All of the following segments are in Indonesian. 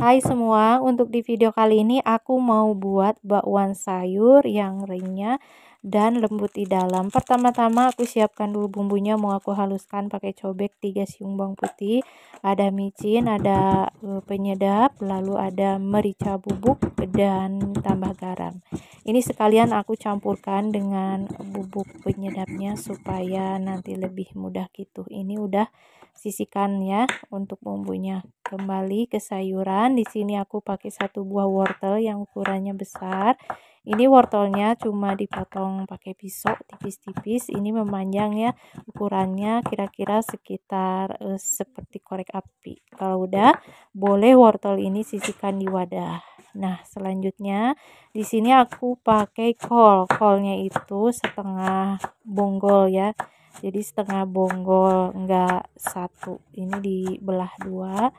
Hai semua, untuk di video kali ini aku mau buat bakwan sayur yang renyah dan lembut di dalam. Pertama-tama aku siapkan dulu bumbunya, mau aku haluskan pakai cobek 3 siung bawang putih, ada micin, ada penyedap, lalu ada merica bubuk dan tambah garam. Ini sekalian aku campurkan dengan bubuk penyedapnya supaya nanti lebih mudah gitu. Ini udah sisihkan ya untuk bumbunya. Kembali ke sayuran, di sini aku pakai 1 buah wortel yang ukurannya besar. Ini wortelnya cuma dipotong pakai pisau tipis-tipis. Ini memanjang ya, ukurannya kira-kira sekitar seperti korek api. Kalau udah, boleh wortel ini sisihkan di wadah. Nah, selanjutnya di sini aku pakai kol. Kolnya itu setengah bonggol ya. Jadi setengah bonggol, enggak satu. Ini dibelah 2.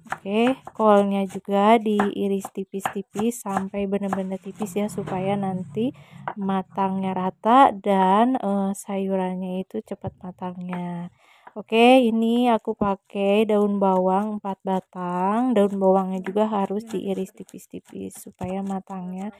Oke, kolnya juga diiris tipis-tipis sampai benar-benar tipis ya, supaya nanti matangnya rata dan sayurannya itu cepat matangnya. Oke, ini aku pakai daun bawang 4 batang. Daun bawangnya juga harus diiris tipis-tipis supaya matangnya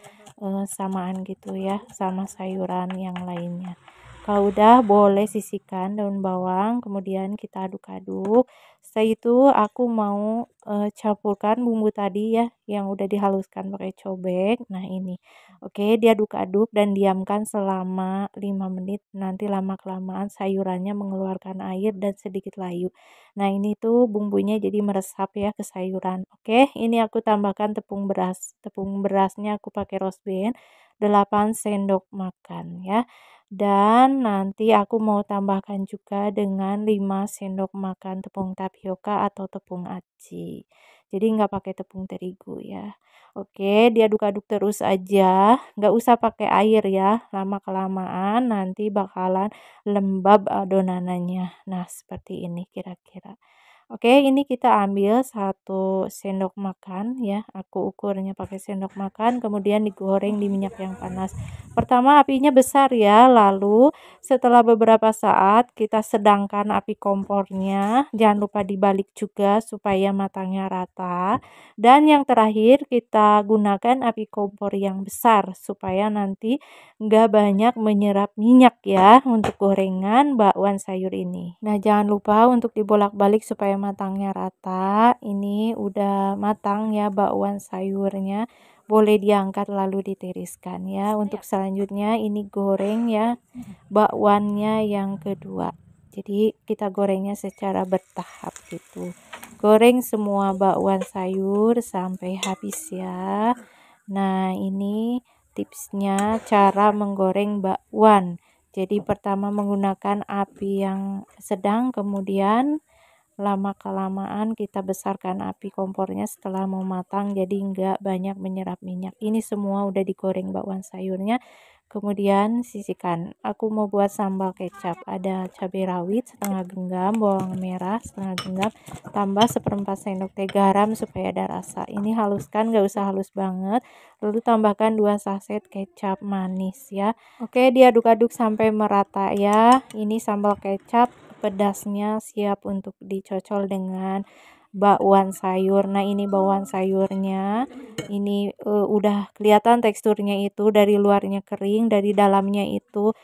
samaan gitu ya sama sayuran yang lainnya. Kalau udah, boleh sisihkan daun bawang, kemudian kita aduk-aduk. Setelah itu aku mau campurkan bumbu tadi ya yang udah dihaluskan pakai cobek. Nah, ini. Oke, diaduk-aduk dan diamkan selama 5 menit. Nanti lama-kelamaan sayurannya mengeluarkan air dan sedikit layu. Nah, ini tuh bumbunya jadi meresap ya ke sayuran. Oke, ini aku tambahkan tepung beras. Tepung berasnya aku pakai roast bean 8 sendok makan ya. Dan nanti aku mau tambahkan juga dengan 5 sendok makan tepung tapioka atau tepung aci. Jadi nggak pakai tepung terigu ya. Oke, diaduk-aduk terus aja, nggak usah pakai air ya. Lama-kelamaan nanti bakalan lembab adonanannya. Nah, seperti ini kira-kira. Oke, ini kita ambil 1 sendok makan ya. Aku ukurnya pakai sendok makan, kemudian digoreng di minyak yang panas. Pertama apinya besar ya, lalu setelah beberapa saat kita sedangkan api kompornya. Jangan lupa dibalik juga supaya matangnya rata. Dan yang terakhir kita gunakan api kompor yang besar supaya nanti nggak banyak menyerap minyak ya untuk gorengan bakwan sayur ini. Nah, jangan lupa untuk dibolak-balik supaya matangnya rata. Ini udah matang ya bakwan sayurnya. Boleh diangkat lalu ditiriskan ya. Untuk selanjutnya ini goreng ya bakwannya yang kedua. Jadi kita gorengnya secara bertahap gitu. Goreng semua bakwan sayur sampai habis ya. Nah, ini tipsnya cara menggoreng bakwan. Jadi pertama menggunakan api yang sedang, kemudian lama-kelamaan kita besarkan api kompornya setelah mau matang, jadi enggak banyak menyerap minyak. Ini semua udah digoreng bakwan sayurnya. Kemudian sisihkan. Aku mau buat sambal kecap. Ada cabai rawit setengah genggam, bawang merah setengah genggam, tambah 1/4 sendok teh garam supaya ada rasa. Ini haluskan, gak usah halus banget. Lalu tambahkan 2 saset kecap manis ya. Oke, diaduk-aduk sampai merata ya. Ini sambal kecap pedasnya siap untuk dicocol dengan bakwan sayur. Nah, ini bakwan sayurnya. Ini udah kelihatan teksturnya itu, dari luarnya kering, dari dalamnya itu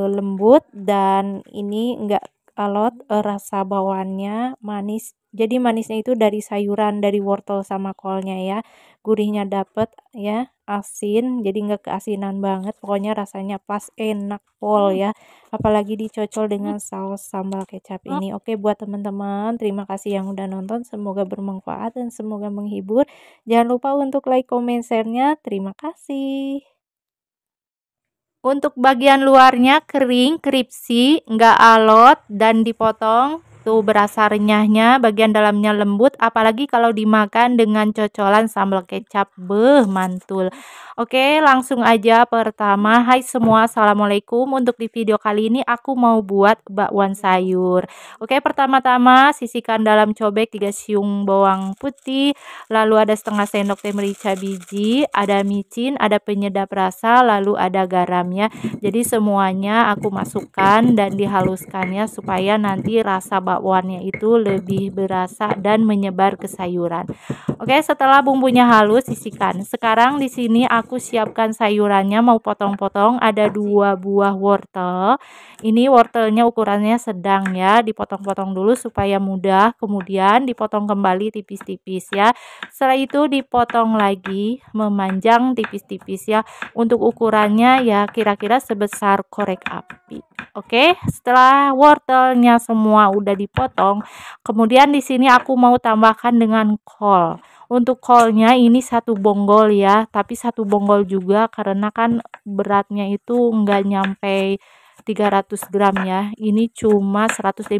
lembut, dan ini enggak alot, rasa bawaannya manis. Jadi manisnya itu dari sayuran, dari wortel sama kolnya ya. Gurihnya dapet ya, asin, jadi enggak keasinan banget. Pokoknya rasanya pas, enak pol ya. Apalagi dicocol dengan saus sambal kecap ini. Oke, buat teman-teman, terima kasih yang udah nonton. Semoga bermanfaat dan semoga menghibur. Jangan lupa untuk like, comment, share-nya. Terima kasih. Untuk bagian luarnya kering, crispy, nggak alot, dan dipotong. Tuh berasa renyahnya, bagian dalamnya lembut. Apalagi kalau dimakan dengan cocolan sambal kecap. Beh, mantul. Oke, langsung aja pertama. Hai semua, assalamualaikum. Untuk di video kali ini aku mau buat bakwan sayur. Oke, pertama-tama sisihkan dalam cobek 3 siung bawang putih. Lalu ada setengah sendok teh merica biji, ada micin, ada penyedap rasa, lalu ada garamnya. Jadi semuanya aku masukkan dan dihaluskannya supaya nanti rasa bakwannya itu lebih berasa dan menyebar ke sayuran. Oke, setelah bumbunya halus sisihkan. Sekarang di sini aku siapkan sayurannya, mau potong-potong. Ada 2 buah wortel. Ini wortelnya ukurannya sedang ya, dipotong-potong dulu supaya mudah. Kemudian dipotong kembali tipis-tipis ya. Setelah itu dipotong lagi memanjang tipis-tipis ya. Untuk ukurannya ya kira-kira sebesar korek api. Oke, setelah wortelnya semua udah dipotong, kemudian di sini aku mau tambahkan dengan kol. Untuk kolnya ini 1 bonggol ya, tapi 1 bonggol juga karena kan beratnya itu enggak nyampe 300 gram ya. Ini cuma 150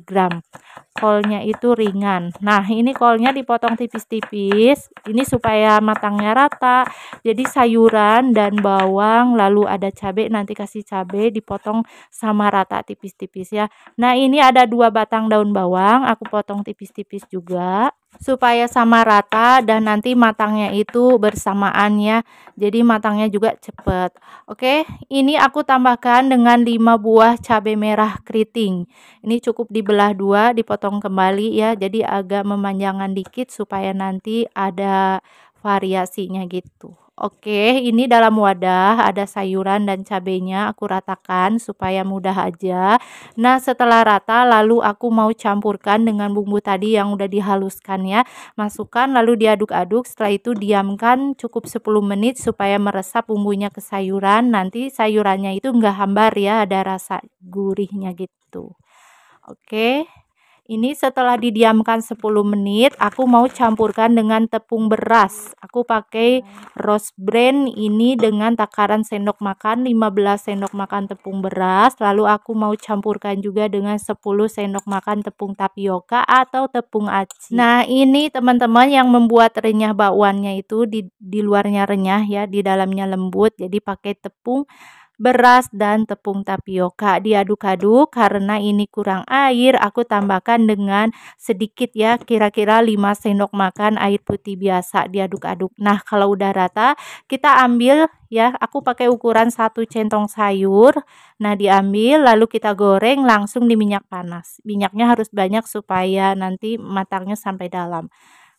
gram. Kolnya itu ringan. Nah, ini kolnya dipotong tipis-tipis. Ini supaya matangnya rata. Jadi sayuran dan bawang lalu ada cabai, nanti kasih cabai dipotong sama rata tipis-tipis ya. Nah, ini ada 2 batang daun bawang, aku potong tipis-tipis juga supaya sama rata dan nanti matangnya itu bersamaan ya. Jadi matangnya juga cepet. Oke, ini aku tambahkan dengan 5 buah cabai merah keriting. Ini cukup dibelah 2, dipotong kembali ya. Jadi agak memanjangkan dikit supaya nanti ada variasinya gitu. Oke, ini dalam wadah ada sayuran dan cabenya, aku ratakan supaya mudah aja. Nah, setelah rata lalu aku mau campurkan dengan bumbu tadi yang udah dihaluskan ya. Masukkan lalu diaduk-aduk, setelah itu diamkan cukup 10 menit supaya meresap bumbunya ke sayuran. Nanti sayurannya itu enggak hambar ya, ada rasa gurihnya gitu. Oke. Ini setelah didiamkan 10 menit, aku mau campurkan dengan tepung beras. Aku pakai Rose Bran ini dengan takaran sendok makan 15 sendok makan tepung beras. Lalu aku mau campurkan juga dengan 10 sendok makan tepung tapioka atau tepung aci. Nah, ini teman-teman yang membuat renyah bakwannya itu di luarnya renyah ya, di dalamnya lembut. Jadi pakai tepung beras dan tepung tapioka, diaduk-aduk. Karena ini kurang air, aku tambahkan dengan sedikit ya, kira-kira 5 sendok makan air putih biasa, diaduk-aduk. Nah, kalau udah rata kita ambil ya, aku pakai ukuran 1 centong sayur. Nah, diambil lalu kita goreng langsung di minyak panas. Minyaknya harus banyak supaya nanti matangnya sampai dalam.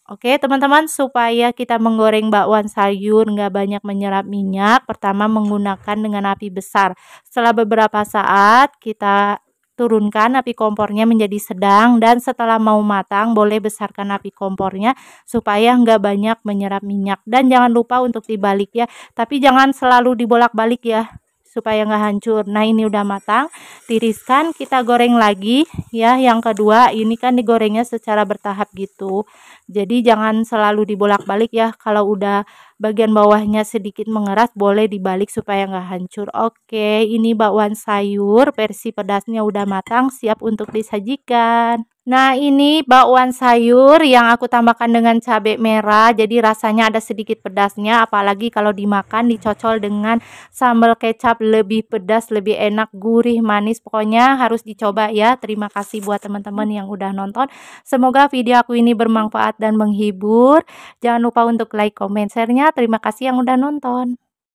Oke teman-teman, supaya kita menggoreng bakwan sayur nggak banyak menyerap minyak, pertama menggunakan dengan api besar. Setelah beberapa saat kita turunkan api kompornya menjadi sedang, dan setelah mau matang boleh besarkan api kompornya supaya nggak banyak menyerap minyak. Dan jangan lupa untuk dibalik ya, tapi jangan selalu dibolak-balik ya supaya nggak hancur. Nah, ini udah matang, tiriskan, kita goreng lagi ya. Yang kedua, ini kan digorengnya secara bertahap gitu, jadi jangan selalu dibolak-balik ya. Kalau udah bagian bawahnya sedikit mengeras boleh dibalik supaya nggak hancur. Oke, ini bakwan sayur versi pedasnya udah matang, siap untuk disajikan. Nah, ini bakwan sayur yang aku tambahkan dengan cabai merah, jadi rasanya ada sedikit pedasnya, apalagi kalau dimakan dicocol dengan sambal kecap, lebih pedas, lebih enak, gurih, manis, pokoknya harus dicoba ya. Terima kasih buat teman-teman yang udah nonton. Semoga video aku ini bermanfaat dan menghibur. Jangan lupa untuk like, comment, share-nya. Terima kasih yang udah nonton.